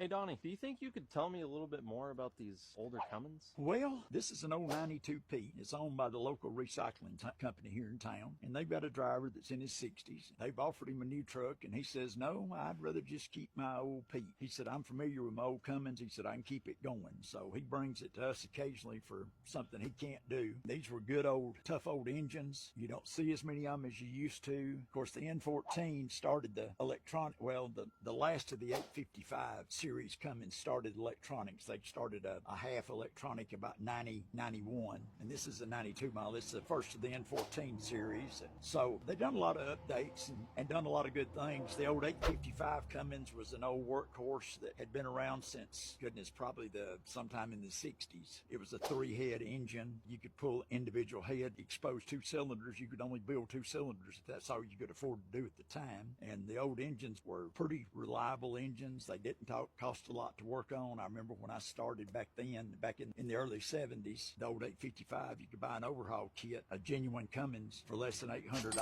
Hey Donnie, do you think you could tell me a little bit more about these older Cummins? Well, this is an old 92P. It's owned by the local recycling company here in town, and they've got a driver that's in his 60s. They've offered him a new truck, and he says, no, I'd rather just keep my old Pete. He said, I'm familiar with my old Cummins. He said, I can keep it going. So he brings it to us occasionally for something he can't do. These were good old, tough old engines. You don't see as many of them as you used to. Of course, the N14 started the electronic, well, the last of the 855 series Cummins started electronics. They started a half electronic about 90, 91, and this is a 92 model. It's the first of the N14 series. So they've done a lot of updates and done a lot of good things. The old 855 Cummins was an old workhorse that had been around since, goodness, probably sometime in the 60s. It was a 3-head engine. You could pull individual head, expose 2 cylinders. You could only build 2 cylinders if that's all you could afford to do at the time. And the old engines were pretty reliable engines. They didn't cost a lot to work on. I remember when I started back then, back in the early 70s, the old 855, you could buy an overhaul kit, a genuine Cummins, for less than $800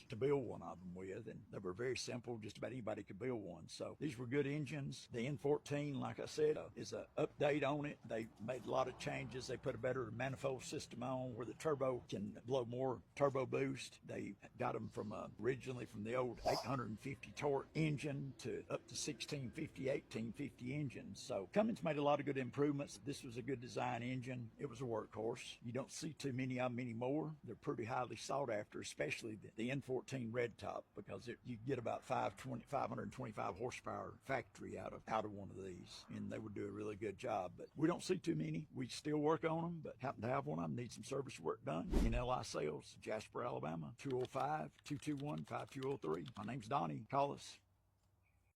to build one of them with. And they were very simple. Just about anybody could build one. So these were good engines. The N14, like I said, is an update on it. They made a lot of changes. They put a better manifold system on where the turbo can blow more turbo boost. They got them from originally from the old 850 torque engine to up to 1650, 1850 engines. So Cummins made a lot of good improvements. This was a good design engine. It was a workhorse. You don't see too many of them anymore. They're pretty highly sought after, especially the N14 red top, because you get about 525 horsepower factory out of one of these, and they would do a really good job. But we don't see too many. We still work on them, but happen to have one of them, need some service work done. NLI Sales, Jasper, Alabama, 205-221-5203. My name's Donnie. Call us.